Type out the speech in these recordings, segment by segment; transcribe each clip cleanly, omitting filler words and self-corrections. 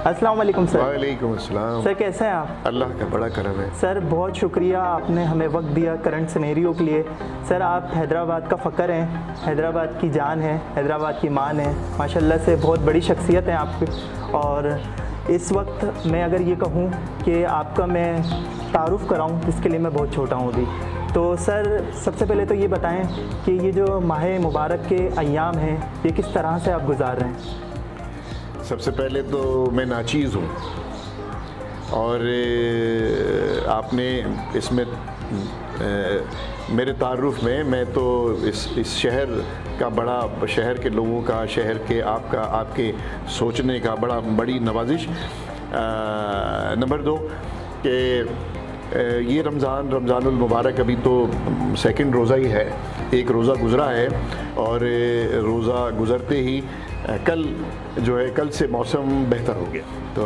अस्सलाम वालेकुम सर। वालेकुम अस्सलाम। सर कैसे हैं आप? अल्लाह का बड़ा करम है। सर बहुत शुक्रिया, आपने हमें वक्त दिया करंट सिनेरियो के लिए। सर आप हैदराबाद का फ़ख्र हैं, हैदराबाद की जान है, हैदराबाद की मान है, माशाल्लाह से बहुत बड़ी शख्सियत है आपकी। और इस वक्त मैं अगर ये कहूँ कि आपका मैं तारुफ़ कराऊँ, जिसके लिए मैं बहुत छोटा हूँ अभी, तो सर सबसे पहले तो ये बताएं कि ये जो माह मुबारक के अय्याम हैं, ये किस तरह से आप गुजार रहे हैं? सबसे पहले तो मैं नाचीज़ हूँ, और आपने इसमें मेरे तारुफ़ में मैं तो इस शहर का बड़ा, शहर के लोगों का, शहर के आपके सोचने का बड़ी नवाजिश। नंबर 2 कि ये रमज़ानुल मुबारक अभी तो सेकंड रोज़ा ही है, एक रोज़ा गुज़रा है, और रोज़ा गुज़रते ही कल से मौसम बेहतर हो गया, तो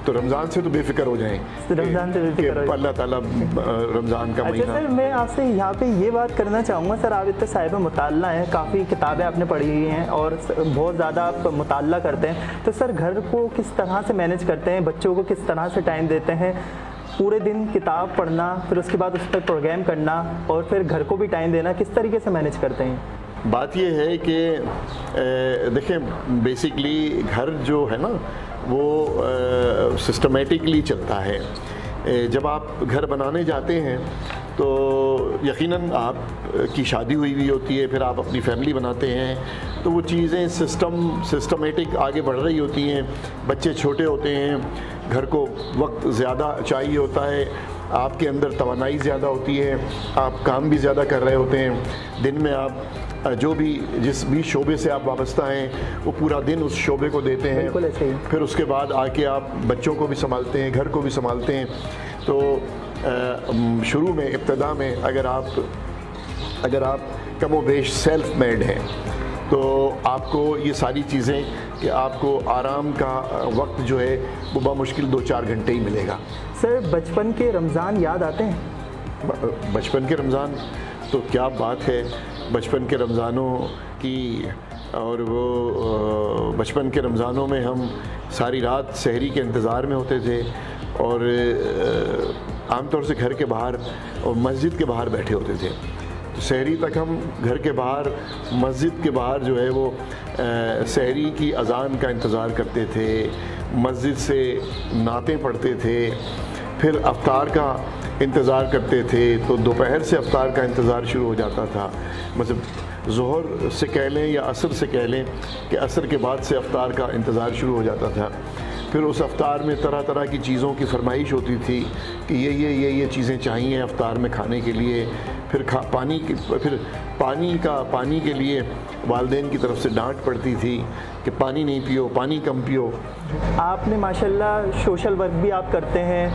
रमज़ान से तो बेफिक्र हो जाएं, रमज़ान से बेफिक्र हो अल्लाह ताला रमज़ान का महीना। अच्छा सर, मैं आपसे यहाँ पे ये बात करना चाहूँगा, सर आप इतने साहिब मुताल्ला हैं, काफ़ी किताबें आपने पढ़ी हुई हैं और बहुत ज़्यादा आप मुताल्ला करते हैं, तो सर घर को किस तरह से मैनेज करते हैं, बच्चों को किस तरह से टाइम देते हैं? पूरे दिन किताब पढ़ना, फिर उसके बाद उस पर प्रोग्राम करना, और फिर घर को भी टाइम देना, किस तरीके से मैनेज करते हैं? बात ये है कि देखें, बेसिकली घर जो है ना वो सिस्टमेटिकली चलता है। जब आप घर बनाने जाते हैं तो यकीनन आप की शादी हुई होती है, फिर आप अपनी फैमिली बनाते हैं, तो वो चीज़ें सिस्टमेटिक आगे बढ़ रही होती हैं। बच्चे छोटे होते हैं, घर को वक्त ज़्यादा चाहिए होता है, आपके अंदर तवानाई ज़्यादा होती है, आप काम भी ज़्यादा कर रहे होते हैं। दिन में आप जिस भी शोबे से आप वाबस्ता हैं वो पूरा दिन उस शोबे को देते हैं, फिर उसके बाद आके आप बच्चों को भी संभालते हैं, घर को भी संभालते हैं। तो शुरू में, इब्तदा में अगर आप कमो बेश सेल्फ मेड हैं तो आपको ये सारी चीज़ें कि आपको आराम का वक्त जो है वो बामुश्किल 2-4 घंटे ही मिलेगा। सर बचपन के रमज़ान याद आते हैं? बचपन के रमज़ान तो क्या बात है, बचपन के रमज़ानों की, और वो बचपन के रमज़ानों में हम सारी रात सहरी के इंतज़ार में होते थे, और आमतौर से घर के बाहर और मस्जिद के बाहर बैठे होते थे। तो सहरी तक हम घर के बाहर, मस्जिद के बाहर जो है वो सहरी की अज़ान का इंतज़ार करते थे, मस्जिद से नातें पढ़ते थे, फिर अफ्तार का इंतज़ार करते थे। तो दोपहर से अफ्तार का इंतज़ार शुरू हो जाता था, मतलब ज़ोहर से कह लें या असर से कह लें कि असर के बाद से अफ्तार का इंतज़ार शुरू हो जाता था। फिर उस अफ्तार में तरह तरह की चीज़ों की फरमाइश होती थी कि ये चीज़ें चाहिए अफ्तार में खाने के लिए। फिर पानी के लिए वालिदैन की तरफ से डांट पड़ती थी कि पानी नहीं पियो, पानी कम पियो। आपने माशाल्लाह सोशल वर्क भी आप करते हैं,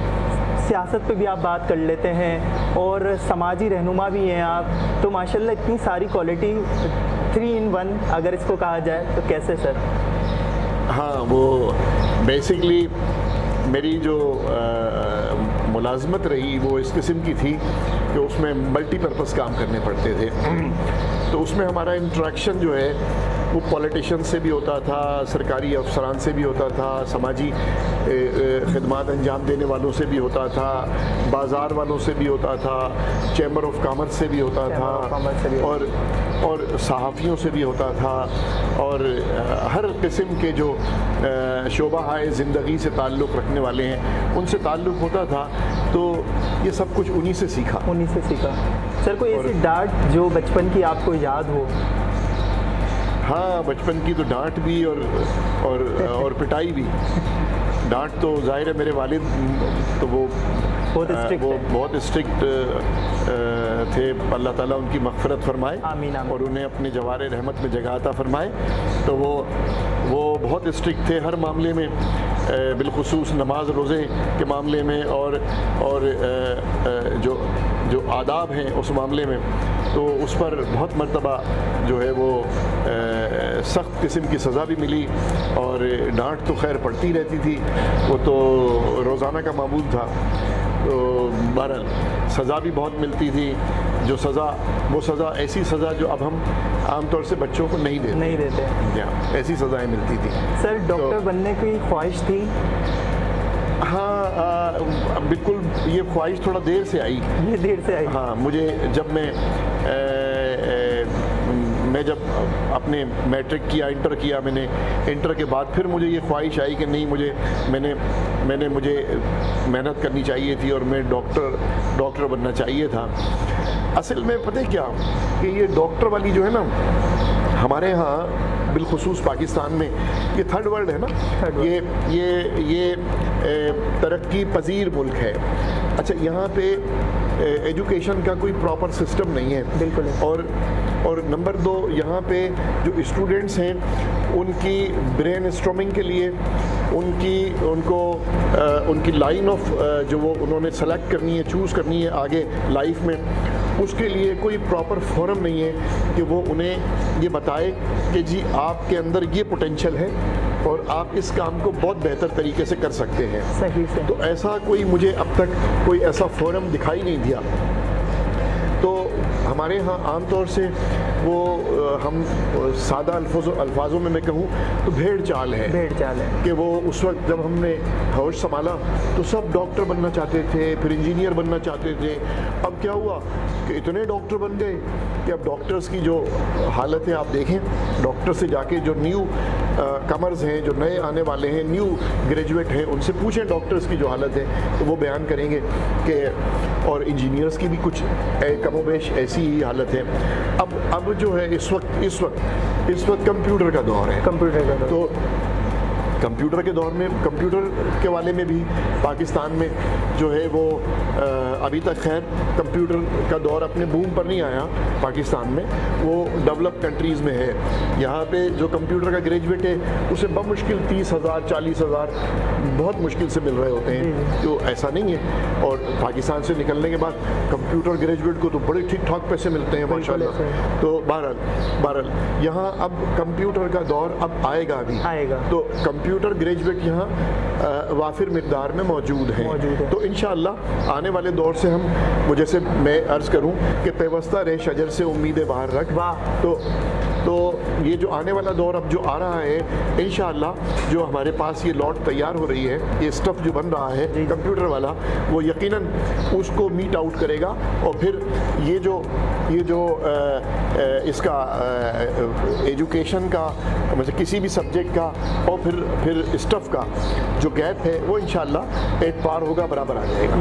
सियासत पे भी आप बात कर लेते हैं, और समाजी रहनुमा भी हैं आप, तो माशाल्लाह इतनी सारी क्वालिटी 3 in 1 अगर इसको कहा जाए तो कैसे सर? हाँ, वो बेसिकली मेरी जो मुलाजमत रही वो इस किस्म की थी कि उसमें मल्टीपर्पज़ काम करने पड़ते थे। तो उसमें हमारा इंटरेक्शन जो है वो पॉलिटिशियन से भी होता था, सरकारी अफसरान से भी होता था, समाजी खिदमात अंजाम देने वालों से भी होता था, बाज़ार वालों से भी होता था, चैम्बर ऑफ कॉमर्स से भी होता था, और सहाफ़ियों से भी होता था, और हर किस्म के जो शोबा हाय ज़िंदगी से ताल्लुक़ रखने वाले हैं उनसे ताल्लुक़ होता था। तो ये सब कुछ उन्हीं से सीखा। सर कोई ऐसी डांट जो बचपन की आपको याद हो? हाँ, बचपन की तो डांट भी और पिटाई भी। डांट तो ज़ाहिर है, मेरे वालिद तो वो बहुत स्ट्रिक्ट थे, अल्लाह ताला उनकी मग़फ़िरत फरमाए, आमीन आमीन, और उन्हें अपने जवारे रहमत में जगह अता फरमाए। तो वो बहुत स्ट्रिक्ट थे हर मामले में, बिलखुसूस नमाज रोज़े के मामले में, और जो आदाब हैं उस मामले में, तो उस पर बहुत मरतबा जो है वो सख्त किस्म की सज़ा भी मिली, और डांट तो खैर पड़ती रहती थी, वो तो रोज़ाना का मामूल था। तो बहरहाल सज़ा भी बहुत मिलती थी, جو سزا وہ سزا ایسی سزا جو اب ہم عام طور سے بچوں کو نہیں دیتے ایسی سزائیں ملتی تھیں. سر ڈاکٹر بننے کی خواہش تھی؟ ہاں بالکل, یہ خواہش تھوڑا دیر سے آئی. ہاں مجھے جب میں جب اپنے میٹرک کیا, انٹر کیا, میں نے انٹر کے بعد پھر مجھے یہ خواہش آئی کہ نہیں مجھے محنت کرنی چاہیے تھی اور میں ڈاکٹر بننا چاہیے تھا. اصل میں پتہ کیا کہ یہ ڈاکٹر والی جو ہے نا ہمارے ہاں بالخصوص پاکستان میں یہ تھرڈ ورلڈ ہے نا, یہ ترقی پذیر ملک ہے. اچھا یہاں پہ ایجوکیشن کا کوئی پراپر سسٹم نہیں ہے. بالکل. اور نمبر 2 یہاں پہ جو اسٹوڈنٹس ہیں ان کی برین اسٹارمنگ کے لیے ان کی لائن آف جو وہ انہوں نے سلیکٹ کرنی ہے, چوز کرنی ہے آگے لائف میں, اس کے لیے کوئی پراپر فورم نہیں ہے کہ وہ انہیں یہ بتائے کہ جی آپ کے اندر یہ پوٹینشیل ہے اور آپ اس کام کو بہت بہتر طریقے سے کر سکتے ہیں. صحیح سے. تو ایسا کوئی مجھے اب تک کوئی ایسا فورم دکھائی نہیں دیا. تو ہمارے ہاں عام طور سے وہ ہم سادہ الفاظوں میں کہوں تو بھیڑ چال ہے کہ وہ اس وقت جب ہم نے ہوش سنبھالا تو سب ڈاکٹر بننا چاہتے تھے, پھر انجینئر بننا چاہتے تھے. اب کیا ہوا کہ اتنے ڈاکٹر بن گئے کہ اب ڈاکٹرز کی جو حالت ہے آپ دیکھیں, ڈاکٹر سے جا کے جو نیو کمرز ہیں, جو نئے آنے والے ہیں, نیو گریجویٹ ہیں, ان سے پوچھیں ڈاکٹرز کی جو حالت ہے تو وہ بیان کریں گے کہ, اور انجینئرز کی بھی کچھ کم و بیش ایسی ہی حالت ہے. اب جو ہے اس وقت کمپیوٹر کا دور ہے. تو کمپیوٹر کے دور میں, کمپیوٹر کے والے میں بھی پاکستان میں جو ہے وہ ابھی تک خیر کمپیوٹر کا دور اپنے بوم پر نہیں آیا پاکستان میں, وہ ڈیولپ کنٹریز میں ہے. یہاں پہ جو کمپیوٹر کا گریجویٹ ہے اسے بمشکل 30,000 40,000 بہت مشکل سے مل رہے ہوتے ہیں. تو ایسا نہیں ہے. اور پاکستان سے نکلنے کے بعد کمپیوٹر گریجویٹ کو تو بڑے ٹھیک ٹھاک پیسے ملتے ہیں ماشاء اللہ. تو بہرحال یہاں اب کمپیوٹر کا دور اب آئے گا. تو کمپیوٹر گریجویٹ یہاں وافر مقدار میں موجود ہیں. تو انشاءاللہ آنے والے دور سے ہم, جیسے میں عرض کروں کہ پیوستہ رہ شجر سے امیدیں باہر رکھ. تو یہ جو آنے والا دور اب جو آ رہا ہے انشاءاللہ, جو ہمارے پاس یہ لاٹ تیار ہو رہی ہے, یہ اسٹف جو بن رہا ہے کمپیوٹر والا, وہ یقیناً اس کو میٹ آؤٹ کرے گا. اور پھر یہ جو اس کا ایجوکیشن کا مطلب کسی بھی سبجیکٹ کا اور پھر اسٹف کا جو گیپ ہے وہ انشاءاللہ ایک پار ہوگا, برابر آ جائے گا.